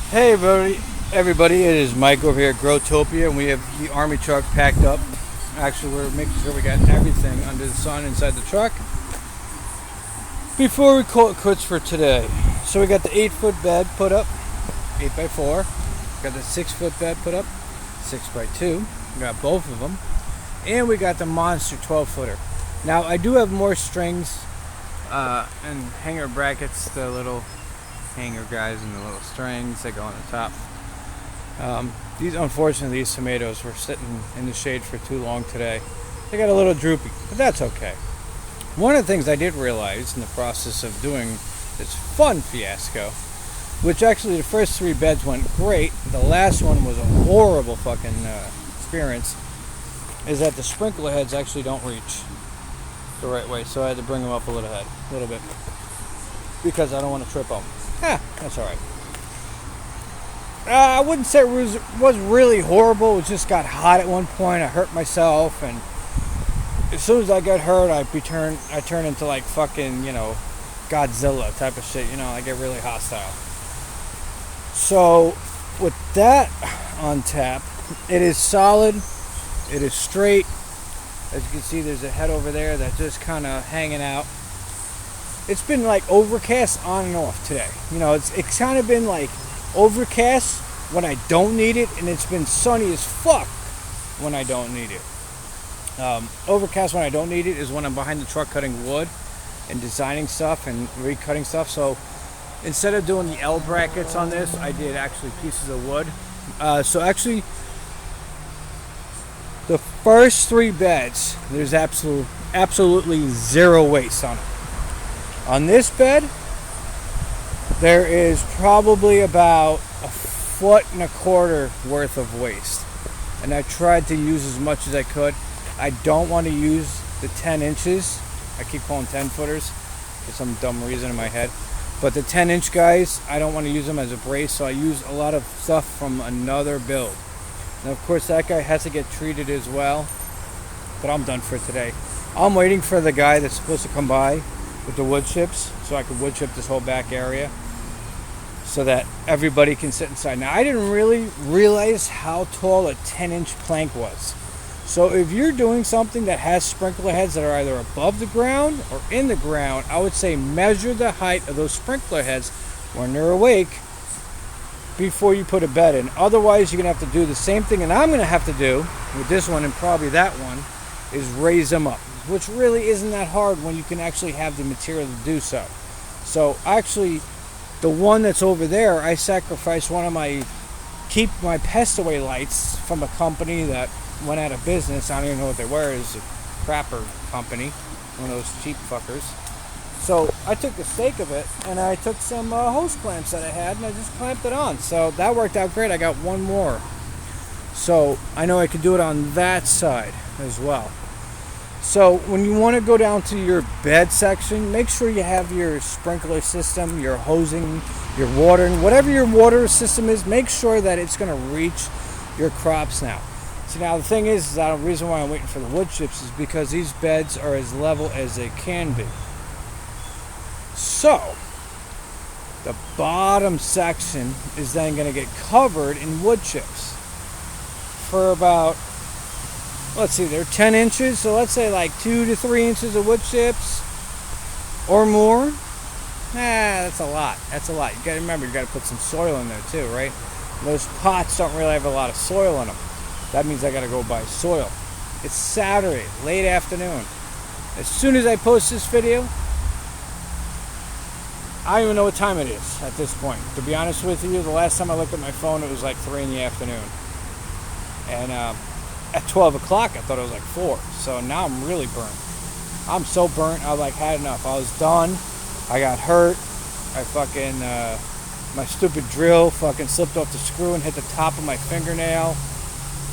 Hey everybody, it is Mike over here at Growtopia, and we have the army truck packed up. Actually, we're making sure we got everything under the sun inside the truck before we call it quits for today. So we got the 8-foot bed put up, 8x4. Got the 6-foot bed put up, 6x2. We got both of them. And we got the monster 12-footer. Now, I do have more strings and hanger brackets, the little hanger guys and the little strings that go on the top. Unfortunately, these tomatoes were sitting in the shade for too long today. They got a little droopy, but that's okay. One of the things I did realize in the process of doing this fun fiasco, which actually the first 3 beds went great, the last one was a horrible fucking experience, is that the sprinkler heads actually don't reach the right way, so I had to bring them up a little bit, because I don't want to trip them. That's alright. I wouldn't say it was really horrible. It just got hot at one point. I hurt myself, and as soon as I got hurt, I turn into like fucking, Godzilla type of shit. I get really hostile. So with that on tap, it is solid. It is straight. As you can see, there's a head over there that's just kind of hanging out. It's been like overcast on and off today. It's kind of been like overcast when I don't need it, and it's been sunny as fuck when I don't need it. Overcast when I don't need it is when I'm behind the truck cutting wood and designing stuff and recutting stuff. So instead of doing the L brackets on this, I did actually pieces of wood. So actually, the first 3 beds, there's absolutely zero waste on it. On this bed, there is probably about 1.25 feet worth of waste. And I tried to use as much as I could. I don't want to use the 10 inches. I keep calling 10-footers for some dumb reason in my head. But the 10-inch guys, I don't want to use them as a brace, so I use a lot of stuff from another build. Now, of course, that guy has to get treated as well. But I'm done for today. I'm waiting for the guy that's supposed to come by with the wood chips, so I could wood chip this whole back area so that everybody can sit inside. Now, I didn't really realize how tall a 10-inch plank was. So if you're doing something that has sprinkler heads that are either above the ground or in the ground, I would say measure the height of those sprinkler heads when they're awake before you put a bed in. Otherwise, you're going to have to do the same thing, and I'm going to have to do with this one and probably that one, is raise them up, which really isn't that hard when you can actually have the material to do so. So actually, the one that's over there, I sacrificed one of my keep my pest away lights from a company that went out of business. I don't even know what they were. It's a crapper company, one of those cheap fuckers. So I took the stake of it, and I took some hose clamps that I had, and I just clamped it on. So that worked out great. I got one more. So I know I could do it on that side as well. So when you want to go down to your bed section, make sure you have your sprinkler system, your hosing, your watering, whatever your water system is, make sure that it's going to reach your crops now. So now the thing is the reason why I'm waiting for the wood chips is because these beds are as level as they can be. So the bottom section is then going to get covered in wood chips for about, let's see, they're 10 inches, so let's say like 2 to 3 inches of wood chips or more. That's a lot. You got to remember, you got to put some soil in there too, right? Those pots don't really have a lot of soil in them. That means I got to go buy soil. It's Saturday, late afternoon. As soon as I post this video, I don't even know what time it is at this point. To be honest with you, the last time I looked at my phone, it was like 3 in the afternoon. And at 12 o'clock, I thought it was like 4. So now I'm really burnt. I'm so burnt, I had enough. I was done. I got hurt. I fucking, my stupid drill fucking slipped off the screw and hit the top of my fingernail.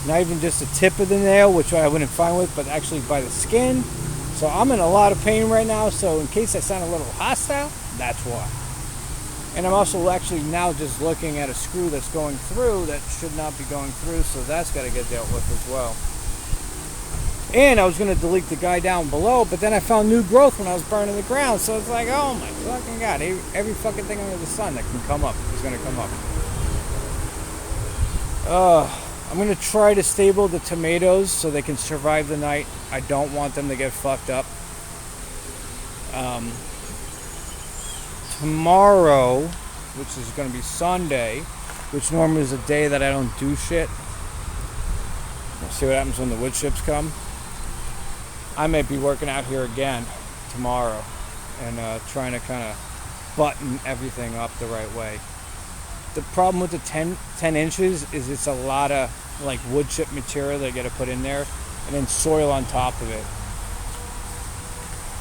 Not even just the tip of the nail, which I wouldn't find with, but actually by the skin. So I'm in a lot of pain right now. So in case I sound a little hostile, that's why. And I'm also actually now just looking at a screw that's going through that should not be going through, so that's got to get dealt with as well. And I was going to delete the guy down below, but then I found new growth when I was burning the ground. So it's like, oh my fucking God, every fucking thing under the sun that can come up is going to come up. I'm going to try to stable the tomatoes so they can survive the night. I don't want them to get fucked up. Tomorrow, which is going to be Sunday, which normally is a day that I don't do shit. We'll see what happens when the wood chips come. I might be working out here again tomorrow and trying to kind of button everything up the right way. The problem with the 10 inches is it's a lot of like wood chip material they got to put in there and then soil on top of it.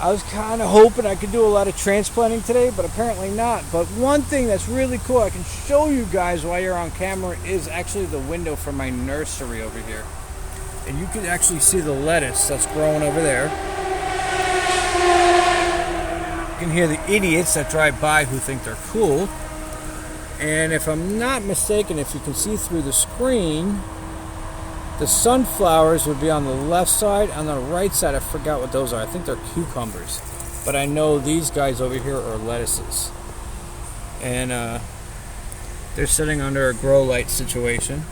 I was kind of hoping I could do a lot of transplanting today, but apparently not. But one thing that's really cool I can show you guys while you're on camera is actually the window from my nursery over here. And you can actually see the lettuce that's growing over there. You can hear the idiots that drive by who think they're cool. And if I'm not mistaken, if you can see through the screen, the sunflowers would be on the left side. On the right side, I forgot what those are. I think they're cucumbers. But I know these guys over here are lettuces. And they're sitting under a grow light situation.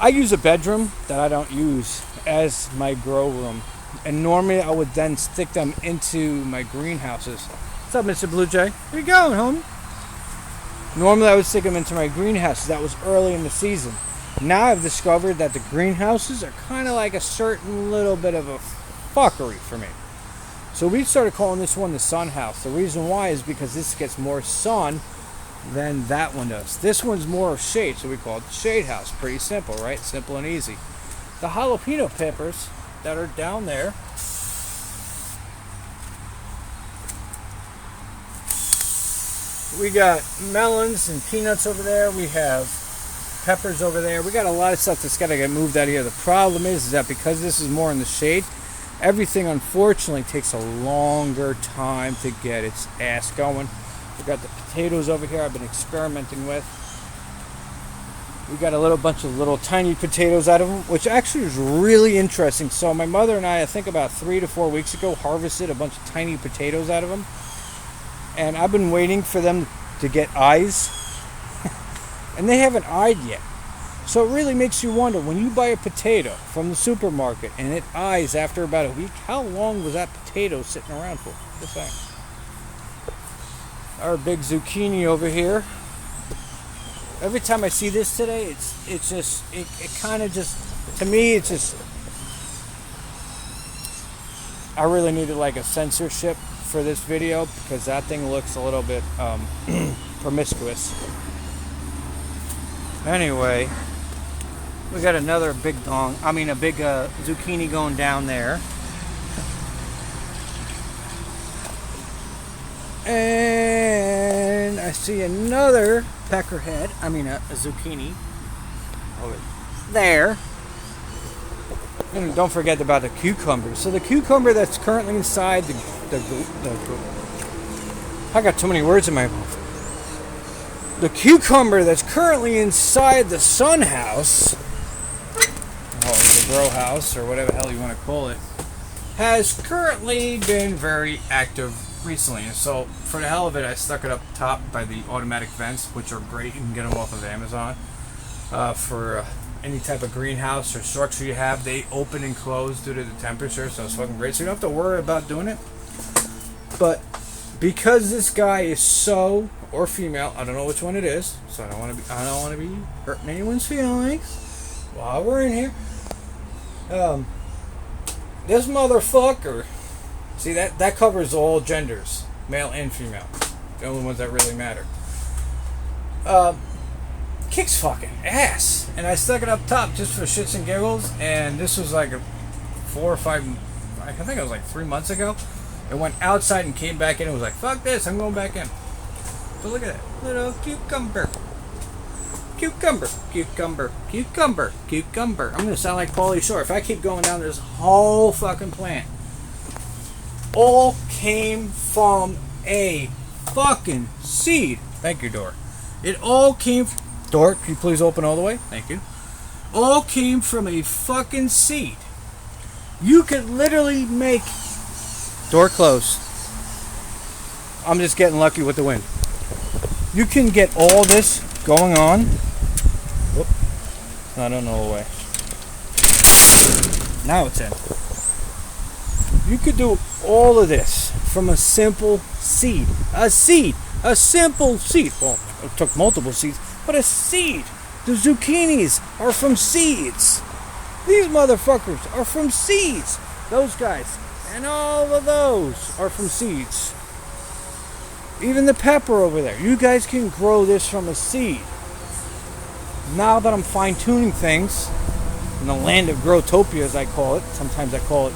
I use a bedroom that I don't use as my grow room. And normally I would then stick them into my greenhouses. What's up, Mr. Blue Jay? Where you going, homie? Normally I would stick them into my greenhouses. That was early in the season. Now I've discovered that the greenhouses are kind of like a certain little bit of a fuckery for me. So we started calling this one the sun house. The reason why is because this gets more sun than that one does. This one's more of shade, so we call it the shade house. Pretty simple, right? Simple and easy. The jalapeno peppers that are down there, we got melons and peanuts over there. We have peppers over there. We got a lot of stuff that's got to get moved out of here. The problem is that because this is more in the shade, everything unfortunately takes a longer time to get its ass going. We got the potatoes over here I've been experimenting with. We got a little bunch of little tiny potatoes out of them, which actually is really interesting. So my mother and I think about 3 to 4 weeks ago, harvested a bunch of tiny potatoes out of them. And I've been waiting for them to get eyes. And they haven't eyed yet. So it really makes you wonder, when you buy a potato from the supermarket and it eyes after about a week, how long was that potato sitting around for? Just saying. Our big zucchini over here. Every time I see this today, it kind of just, to me, it's just, I really needed like a censorship for this video because that thing looks a little bit promiscuous. Anyway, we got another big zucchini going down there. And I see another a zucchini over there. And don't forget about the cucumbers. So the cucumber that's currently inside I got too many words in my mouth. The cucumber that's currently inside the sun house, or the grow house, or whatever the hell you want to call it, has currently been very active recently. And so, for the hell of it, I stuck it up top by the automatic vents, which are great. You can get them off of Amazon. For any type of greenhouse or structure you have, they open and close due to the temperature, so it's fucking great. So you don't have to worry about doing it. But because this guy is or female, I don't know which one it is, so I don't want to be hurting anyone's feelings while we're in here. This motherfucker, see that covers all genders, male and female, the only ones that really matter. Kicks fucking ass, and I stuck it up top just for shits and giggles. And this was like 4 or 5, I think it was like 3 months ago. It went outside and came back in and was like, fuck this, I'm going back in. But look at that. Little cucumber. Cucumber. Cucumber. Cucumber. Cucumber. I'm going to sound like Pauly Shore. If I keep going down this whole fucking plant. All came from a fucking seed. Thank you, Dor. It all came... Dor, can you please open all the way? Thank you. All came from a fucking seed. You could literally make... Door closed. I'm just getting lucky with the wind. You can get all this going on I don't know away. Now it's in. You could do all of this from a simple seed. A seed. A simple seed. Well, it took multiple seeds, but a seed. The zucchinis are from seeds. These motherfuckers are from seeds. Those guys and all of those are from seeds. Even the pepper over there. You guys can grow this from a seed. Now that I'm fine-tuning things in the land of Growtopia, as I call it, sometimes I call it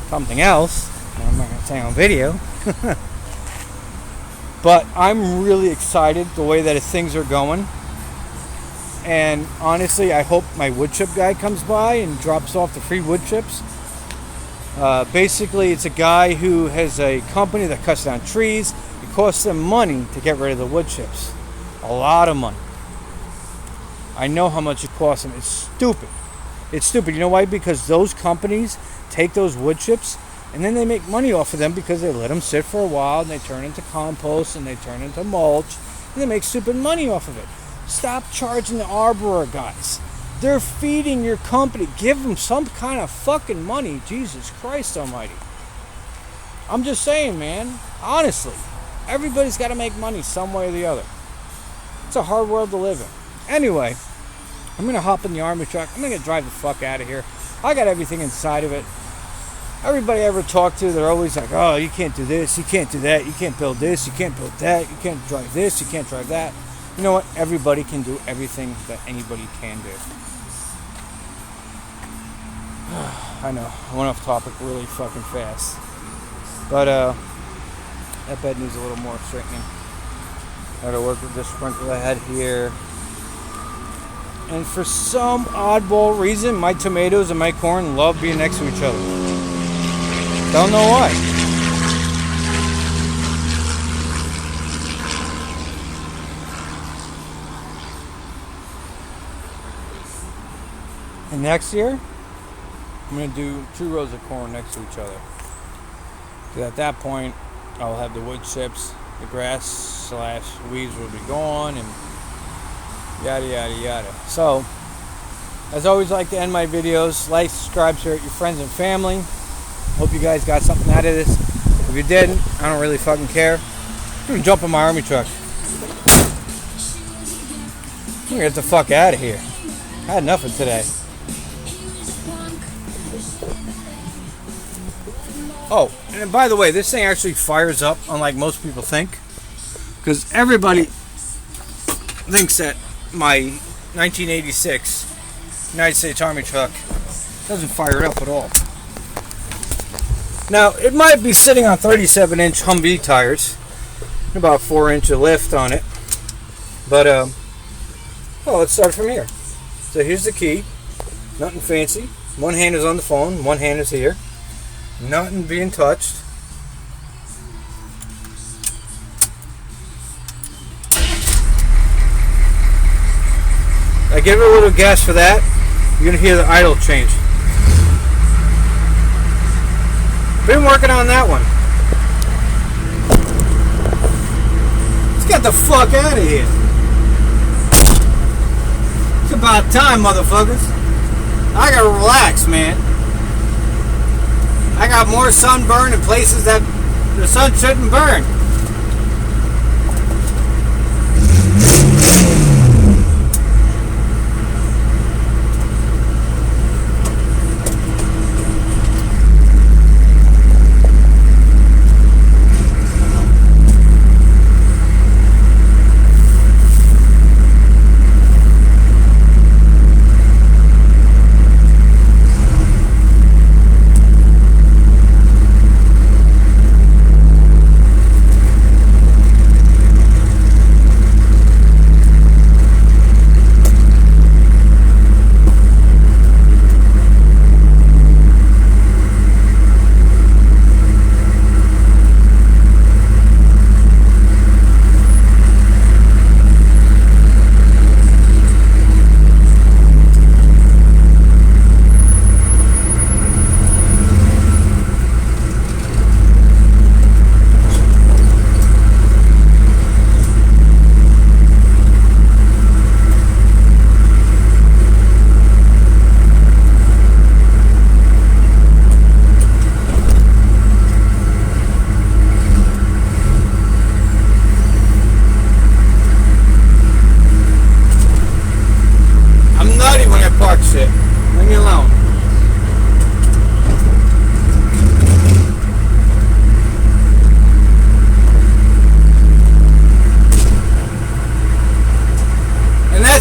something else. I'm not going to say on video. But I'm really excited the way that things are going. And honestly, I hope my wood chip guy comes by and drops off the free wood chips. Basically, it's a guy who has a company that cuts down trees. It costs them money to get rid of the wood chips. A lot of money. I know how much it costs them. It's stupid. It's stupid. You know why? Because those companies take those wood chips and then they make money off of them because they let them sit for a while and they turn into compost and they turn into mulch and they make stupid money off of it. Stop charging the arborer guys. They're feeding your company. Give them some kind of fucking money. Jesus Christ almighty. I'm just saying, man. Honestly. Everybody's got to make money some way or the other. It's a hard world to live in. Anyway, I'm going to hop in the army truck. I'm going to drive the fuck out of here. I got everything inside of it. Everybody I ever talk to, they're always like, oh, you can't do this, you can't do that, you can't build this, you can't build that, you can't drive this, you can't drive that. You know what? Everybody can do everything that anybody can do. I know, I went off topic really fucking fast. But that bed needs a little more straightening. I gotta work with this sprinkle I had here. And for some oddball reason, my tomatoes and my corn love being next to each other. Don't know why. And next year, I'm going to do 2 rows of corn next to each other. Because at that point, I'll have the wood chips, the grass / weeds will be gone, and yada yada yada. So, as always, I like to end my videos. Like, subscribe, share it with your friends and family. Hope you guys got something out of this. If you didn't, I don't really fucking care. I'm gonna jump in my army truck. I'm gonna get the fuck out of here. I had enough of today. Oh, and by the way, this thing actually fires up, unlike most people think. Because everybody thinks that my 1986 United States Army truck doesn't fire up at all. Now, it might be sitting on 37-inch Humvee tires, about 4-inch of lift on it. But, well, let's start from here. So here's the key. Nothing fancy. One hand is on the phone, one hand is here. Nothing being touched. I give it a little gas for that. You're going to hear the idle change. Been working on that one. Let's get the fuck out of here. It's about time, motherfuckers. I gotta relax, man. I got more sunburn in places that the sun shouldn't burn.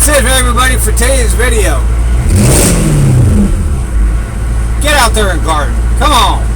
That's it, everybody, for today's video. Get out there and garden. Come on.